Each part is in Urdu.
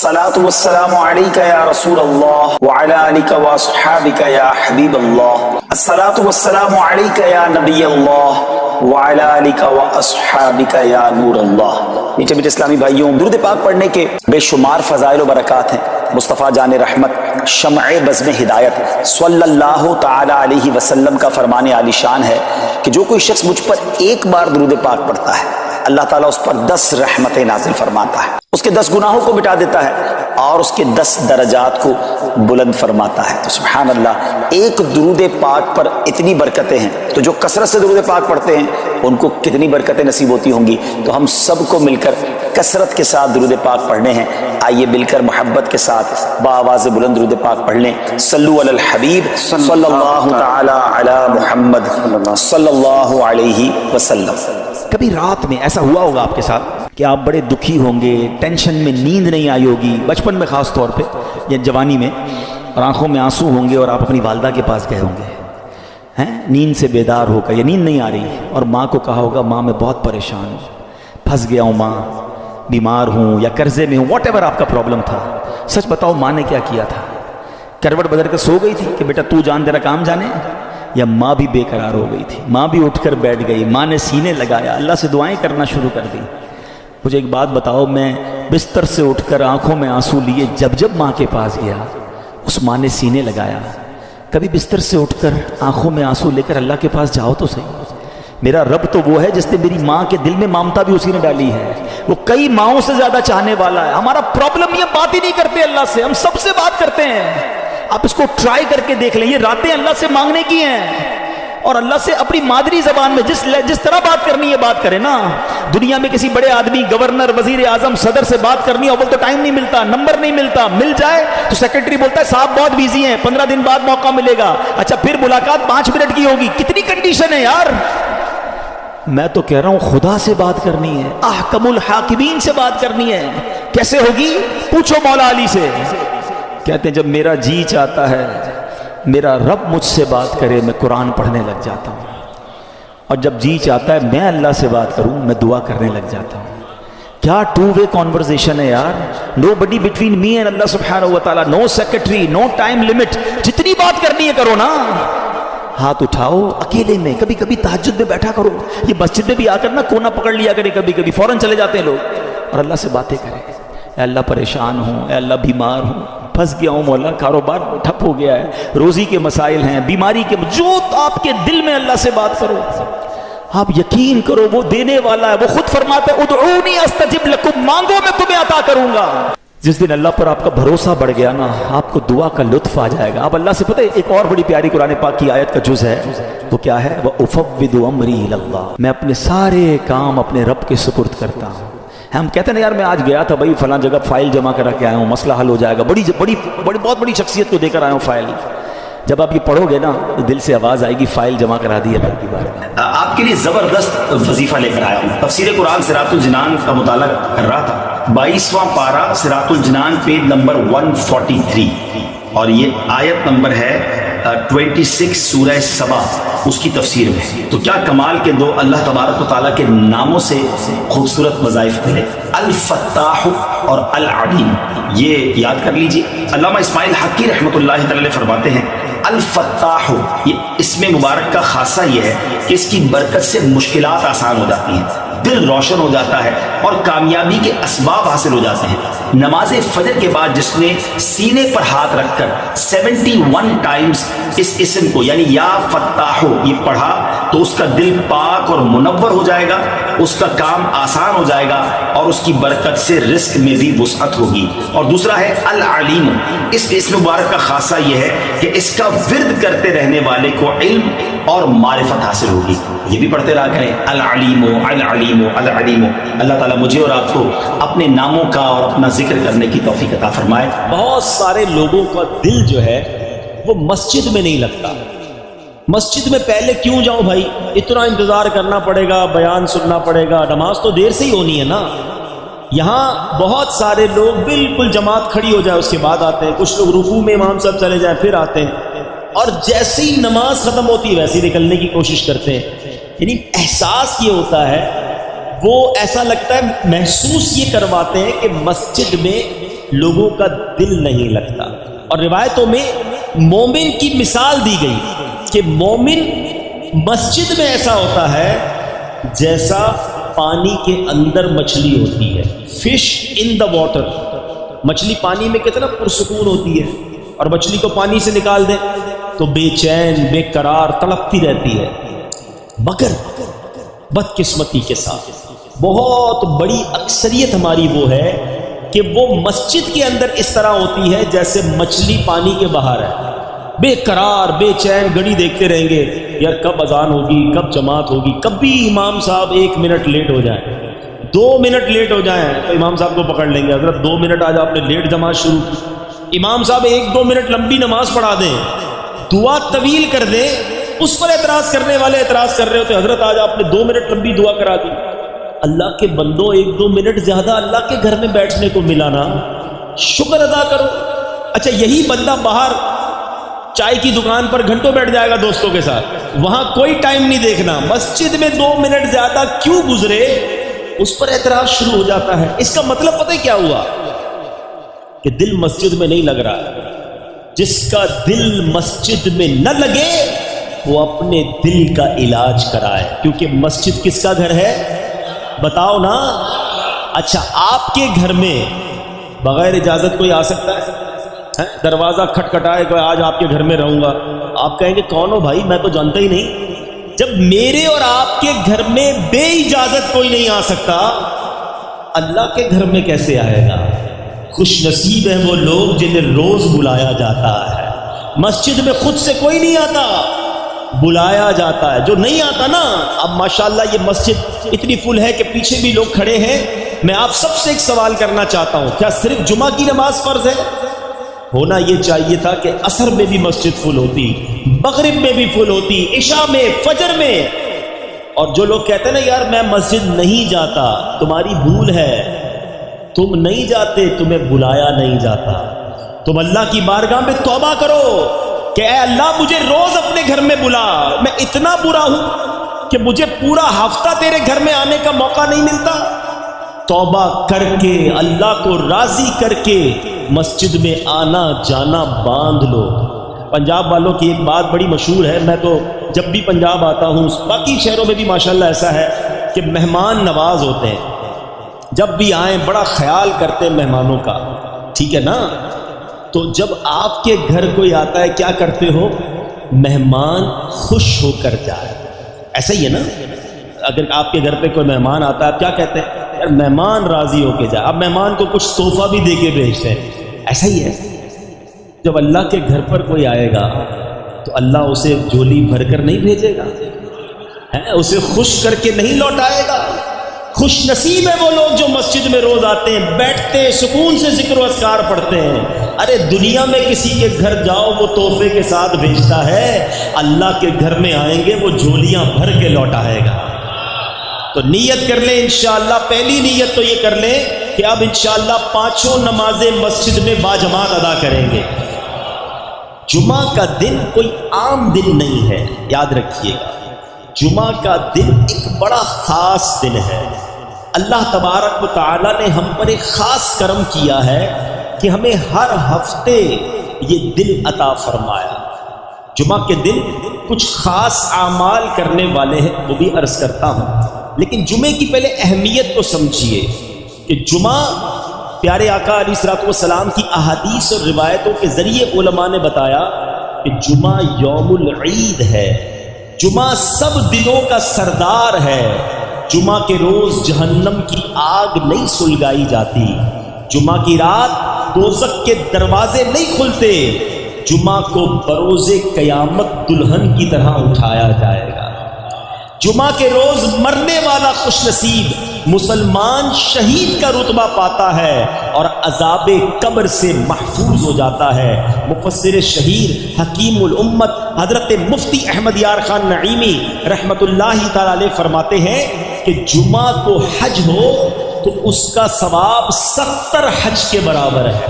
الصلاۃ والسلام علیک یا رسول اللہ وعلی آلک واصحابک یا حبیب اللہ، الصلاۃ والسلام علیک یا نبی اللہ وعلی آلک واصحابک یا نور اللہ۔ میٹھے میٹھے اسلامی بھائیوں، درود پاک پڑھنے کے بے شمار فضائل و برکات ہیں۔ مصطفیٰ جان رحمت شمع بزم ہدایت صلی اللہ تعالی علیہ وسلم کا فرمان عالی شان ہے کہ جو کوئی شخص مجھ پر ایک بار درود پاک پڑھتا ہے، اللہ تعالیٰ اس پر 10 رحمتیں نازل فرماتا ہے، اس کے 10 گناہوں کو مٹا دیتا ہے اور اس کے 10 درجات کو بلند فرماتا ہے۔ تو سبحان اللہ، ایک درود پاک پر اتنی برکتیں ہیں، تو جو کثرت سے درود پاک پڑھتے ہیں ان کو کتنی برکتیں نصیب ہوتی ہوں گی۔ تو ہم سب کو مل کر کثرت کے ساتھ درود پاک پڑھنے ہیں۔ آئیے مل کر محبت کے ساتھ بآواز بلند درود پاک پڑھ لیں۔ صلو علی الحبیب صلی اللہ تعالی علی محمد صلی اللہ علیہ وسلم۔ کبھی رات میں ایسا ہوا ہوگا آپ کے ساتھ کہ آپ بڑے دکھی ہوں گے، ٹینشن میں نیند نہیں آئی ہوگی، بچپن میں خاص طور پہ یا جوانی میں، اور آنکھوں میں آنسو ہوں گے اور آپ اپنی والدہ کے پاس گئے ہوں گے، نیند سے بیدار ہو کر، یا نیند نہیں آ رہی، اور ماں کو کہا ہوگا ماں میں بہت پریشان ہوں، پھنس گیا ہوں ماں، بیمار ہوں یا قرضے میں ہوں، واٹ ایور آپ کا پرابلم تھا۔ سچ بتاؤ ماں نے کیا کیا تھا؟ کروٹ بدل کر سو گئی تھی کہ بیٹا تو جان تیرا کام جانے، یا ماں بھی بے قرار ہو گئی تھی؟ ماں بھی اٹھ کر بیٹھ گئی، ماں نے سینے لگایا، اللہ سے دعائیں کرنا شروع کر دی۔ مجھے ایک بات بتاؤ، میں بستر سے اٹھ کر آنکھوں میں آنسو لیے جب ماں کے پاس گیا، اس ماں نے سینے لگایا۔ کبھی بستر سے اٹھ کر آنکھوں میں آنسو لے کر اللہ کے پاس جاؤ تو صحیح۔ میرا رب تو وہ ہے جس نے میری ماں کے دل میں ممتا بھی اسی نے ڈالی ہے، وہ کئی ماؤں سے زیادہ چاہنے والا ہے۔ ہمارا پرابلم یہ بات ہی نہیں کرتے اللہ سے، ہم سب سے بات کرتے ہیں۔ آپ اس کو ٹرائی کر کے دیکھ لیں، یہ راتیں اللہ سے مانگنے کی ہیں، اور اللہ سے اپنی مادری زبان میں جس طرح بات کرنی ہے بات کریں نا۔ دنیا میں کسی بڑے آدمی، گورنر، وزیر اعظم، صدر سے بات کرنی ہو، اول تو ٹائم نہیں ملتا، نمبر نہیں ملتا، مل جائے تو سیکرٹری بولتا ہے صاحب بہت بیزی ہیں، 15 دن بعد موقع ملے گا۔ اچھا پھر ملاقات 5 منٹ کی ہوگی، کتنی کنڈیشن ہے یار۔ میں تو کہہ رہا ہوں خدا سے بات کرنی ہے، احکم الحاکمین سے بات کرنی ہے۔ کیسے ہوگی؟ پوچھو مولا علی سے۔ کہتے ہیں جب میرا جی چاہتا ہے میرا رب مجھ سے بات کرے، میں قرآن پڑھنے لگ جاتا ہوں، اور جب جی چاہتا ہے میں اللہ سے بات کروں، میں دعا کرنے لگ جاتا ہوں۔ کیا 2 وے کانورزیشن ہے یار، نو بڈی بٹوین می اینڈ اللہ سبحانہ و تعالیٰ، نو سیکرٹری، نو ٹائم لمٹ، جتنی بات کرنی ہے کرو نا۔ ہاتھ اٹھاؤ اکیلے میں، کبھی کبھی تہجد میں بیٹھا کرو، یہ مسجد میں بھی آ کر نا کونا پکڑ لیا کرے، کبھی کبھی فوراً چلے جاتے ہیں لوگ، اور اللہ سے باتیں کریں۔ اے اللہ پریشان ہوں، اے اللہ بیمار ہوں، پھنس گیا ہوں مولا، کاروبار ٹھپ ہو گیا ہے، روزی کے مسائل ہیں، بیماری کے، جو آپ کے دل میں اللہ سے بات کرو۔ آپ یقین کرو وہ دینے والا ہے، وہ خود فرماتا ہے ادعونی استجب لکم، مانگو میں تمہیں عطا کروں گا۔ جس دن اللہ پر آپ کا بھروسہ بڑھ گیا نا، آپ کو دعا کا لطف آ جائے گا۔ آپ اللہ سے پتہ ہے ایک اور بڑی پیاری قرآن پاک کی آیت کا جز ہے، وہ کیا ہے؟ وَأُفَوِّضُ أَمْرِي إِلَى اللَّهِ، میں اپنے سارے کام اپنے رب کے سپرد کرتا ہوں۔ ہم کہتے ہیں یار میں آج گیا تھا بھائی فلاں جگہ، فائل جمع کرا کے آیا ہوں، مسئلہ حل ہو جائے گا، بہت بڑی شخصیت کو دے کر آیا ہوں فائل۔ جب آپ یہ پڑھو گے نا تو دل سے آواز آئے گی فائل جمع کرا دی اللہ کی بارے میں۔ آپ کے لیے زبردست وظیفہ لے کر آیا ہوں۔ تفسیر قرآن صراط الجنان کا مطالعہ کر رہا تھا، 22واں پارہ صراط الجنان پیج نمبر 143، اور یہ آیت نمبر ہے 26 سورہ سبا، اس کی تفسیر میں۔ تو کیا کمال کے دو اللہ تبارک و تعالیٰ کے ناموں سے خوبصورت وظائف ملے، الفتاح اور العلیم، یہ یاد کر لیجئے۔ علامہ اسماعیل حقی رحمۃ اللہ تعالی فرماتے ہیں الفتاح، یہ اسم مبارک کا خاصہ یہ ہے کہ اس کی برکت سے مشکلات آسان ہو جاتی ہیں، دل روشن ہو جاتا ہے اور کامیابی کے اسباب حاصل ہو جاتے ہیں۔ نماز فجر کے بعد جس نے سینے پر ہاتھ رکھ کر 71 ٹائمز اس اسم کو یعنی یا فتاحو یہ پڑھا تو اس کا دل پاک اور منور ہو جائے گا، اس کا کام آسان ہو جائے گا، اور اس کی برکت سے رزق میں بھی وسعت ہوگی۔ اور دوسرا ہے العلیم، اس اسم مبارک کا خاصہ یہ ہے کہ اس کا ورد کرتے رہنے والے کو علم اور معرفت حاصل ہوگی۔ یہ بھی پڑھتے رہا کریں العلیم العلیم العلیم۔ اللہ تعالیٰ مجھے اور آپ کو اپنے ناموں کا اور اپنا ذکر کرنے کی توفیق عطا فرمائے۔ بہت سارے لوگوں کا دل جو ہے وہ مسجد میں نہیں لگتا۔ مسجد میں پہلے کیوں جاؤں بھائی، اتنا انتظار کرنا پڑے گا، بیان سننا پڑے گا، نماز تو دیر سے ہی ہونی ہے نا۔ یہاں بہت سارے لوگ بالکل جماعت کھڑی ہو جائے اس کے بعد آتے ہیں، کچھ لوگ رکوع میں امام صاحب چلے جائیں پھر آتے ہیں، اور جیسے ہی نماز ختم ہوتی ہے ویسے ہی نکلنے کی کوشش کرتے ہیں۔ یعنی احساس یہ ہوتا ہے، وہ ایسا لگتا ہے، محسوس یہ کرواتے ہیں کہ مسجد میں لوگوں کا دل نہیں لگتا. اور روایتوں میں مومن کی مثال دی گئی کہ مومن مسجد میں ایسا ہوتا ہے جیسا پانی کے اندر مچھلی ہوتی ہے. Fish in the water. مچھلی پانی میں کتنا پرسکون ہوتی ہے, اور مچھلی کو پانی سے نکال دیں تو بے چین بے قرار تڑپتی رہتی ہے. مگر بدقسمتی کے ساتھ بہت بڑی اکثریت ہماری وہ ہے کہ وہ مسجد کے اندر اس طرح ہوتی ہے جیسے مچھلی پانی کے باہر ہے, بے قرار بے چین گھڑی دیکھتے رہیں گے یار کب اذان ہوگی, کب جماعت ہوگی. کبھی امام صاحب 1 منٹ لیٹ ہو جائیں, 2 منٹ لیٹ ہو جائیں تو امام صاحب کو پکڑ لیں گے, حضرت 2 منٹ آج آپ نے لیٹ جماعت شروع کی. امام صاحب 1-2 منٹ لمبی نماز پڑھا دیں, دعا طویل کر دیں, اس پر اعتراض کرنے والے اعتراض کر رہے ہوتے حضرت آج آپ نے 2 منٹ لمبی دعا کرا دی. اللہ کے بندوں 1-2 منٹ زیادہ اللہ کے گھر میں بیٹھنے کو ملا نا, شکر ادا کرو. اچھا یہی بندہ باہر چائے کی دکان پر گھنٹوں بیٹھ جائے گا دوستوں کے ساتھ, وہاں کوئی ٹائم نہیں دیکھنا, مسجد میں 2 منٹ زیادہ کیوں گزرے اس پر اعتراض شروع ہو جاتا ہے. اس کا مطلب پتہ ہے کیا ہوا کہ دل مسجد میں نہیں لگ رہا. جس کا دل مسجد میں نہ لگے وہ اپنے دل کا علاج کرائے, کیونکہ مسجد کس کا گھر ہے بتاؤ نا. اچھا آپ کے گھر میں بغیر اجازت کوئی آ سکتا ہے؟ دروازہ کھٹکھٹائے کہ آج آپ کے گھر میں رہوں گا, آپ کہیں گے کون ہو بھائی, میں تو جانتا ہی نہیں. جب میرے اور آپ کے گھر میں بے اجازت کوئی نہیں آ سکتا, اللہ کے گھر میں کیسے آئے گا؟ خوش نصیب ہیں وہ لوگ جنہیں روز بلایا جاتا ہے. مسجد میں خود سے کوئی نہیں آتا, بلایا جاتا ہے. جو نہیں آتا نا, اب ماشاءاللہ یہ مسجد اتنی فل ہے کہ پیچھے بھی لوگ کھڑے ہیں. میں آپ سب سے ایک سوال کرنا چاہتا ہوں, کیا صرف جمعہ کی نماز فرض ہے؟ ہونا یہ چاہیے تھا کہ عصر میں بھی مسجد فل ہوتی, مغرب میں بھی فل ہوتی, عشاء میں, فجر میں. اور جو لوگ کہتے ہیں نا یار میں مسجد نہیں جاتا, تمہاری بھول ہے. تم نہیں جاتے, تمہیں بلایا نہیں جاتا. تم اللہ کی بارگاہ میں توبہ کرو کہ اے اللہ مجھے روز اپنے گھر میں بلا, میں اتنا برا ہوں کہ مجھے پورا ہفتہ تیرے گھر میں آنے کا موقع نہیں ملتا. توبہ کر کے اللہ کو راضی کر کے مسجد میں آنا جانا باندھ لو. پنجاب والوں کی ایک بات بڑی مشہور ہے, میں تو جب بھی پنجاب آتا ہوں, باقی شہروں میں بھی ماشاءاللہ ایسا ہے کہ مہمان نواز ہوتے ہیں. جب بھی آئیں بڑا خیال کرتے ہیں مہمانوں کا, ٹھیک ہے نا. تو جب آپ کے گھر کوئی آتا ہے کیا کرتے ہو؟ مہمان خوش ہو کر جائے. ایسا ہی ہے نا, اگر آپ کے گھر پہ کوئی مہمان آتا ہے آپ کیا کہتے ہیں؟ یار مہمان راضی ہو کے جائے. اب مہمان کو کچھ تحفہ بھی دے کے بھیجتے ہیں. ایسا ہی ہے, جب اللہ کے گھر پر کوئی آئے گا تو اللہ اسے جھولی بھر کر نہیں بھیجے گا, اسے خوش کر کے نہیں لوٹائے گا. خوش نصیب ہے وہ لوگ جو مسجد میں روز آتے ہیں, بیٹھتے ہیں, سکون سے ذکر و اذکار پڑھتے ہیں. ارے دنیا میں کسی کے گھر جاؤ وہ تحفے کے ساتھ بھیجتا ہے, اللہ کے گھر میں آئیں گے وہ جھولیاں بھر کے لوٹائے گا. تو نیت کر لیں انشاءاللہ. پہلی نیت تو یہ کر لیں کہ اب انشاءاللہ 5 نمازیں مسجد میں باجماعت ادا کریں گے. جمعہ کا دن کوئی عام دن نہیں ہے, یاد رکھیے گا. جمعہ کا دن ایک بڑا خاص دن ہے. اللہ تبارک و تعالی نے ہم پر ایک خاص کرم کیا ہے کہ ہمیں ہر ہفتے یہ دن عطا فرمایا. جمعہ کے دن کچھ خاص اعمال کرنے والے ہیں, وہ بھی عرض کرتا ہوں. لیکن جمعے کی پہلے اہمیت کو سمجھیے کہ جمعہ پیارے آقا علیہ الصلوۃ والسلام کی احادیث اور روایتوں کے ذریعے علماء نے بتایا کہ جمعہ یوم العید ہے. جمعہ سب دنوں کا سردار ہے. جمعہ کے روز جہنم کی آگ نہیں سلگائی جاتی. جمعہ کی رات دوزخ کے دروازے نہیں کھلتے. جمعہ کو بروز قیامت دلہن کی طرح اٹھایا جائے گا. جمعہ کے روز مرنے والا خوش نصیب مسلمان شہید کا رتبہ پاتا ہے اور عذاب قبر سے محفوظ ہو جاتا ہے. مفسر شہیر حکیم الامت حضرت مفتی احمد یار خان نعیمی رحمت اللہ تعالی علیہ فرماتے ہیں کہ جمعہ کو حج ہو تو اس کا ثواب 70 حج کے برابر ہے,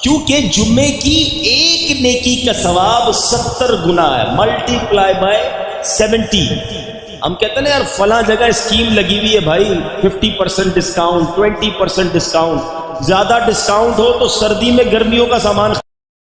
کیونکہ جمعے کی ایک نیکی کا ثواب 70 گنا ہے. Multi ply by 70. ہم کہتے ہیں نا یار فلاں جگہ اسکیم لگی ہوئی ہے بھائی, 50% ڈسکاؤنٹ, 20% ڈسکاؤنٹ. زیادہ ڈسکاؤنٹ ہو تو سردی میں گرمیوں کا سامان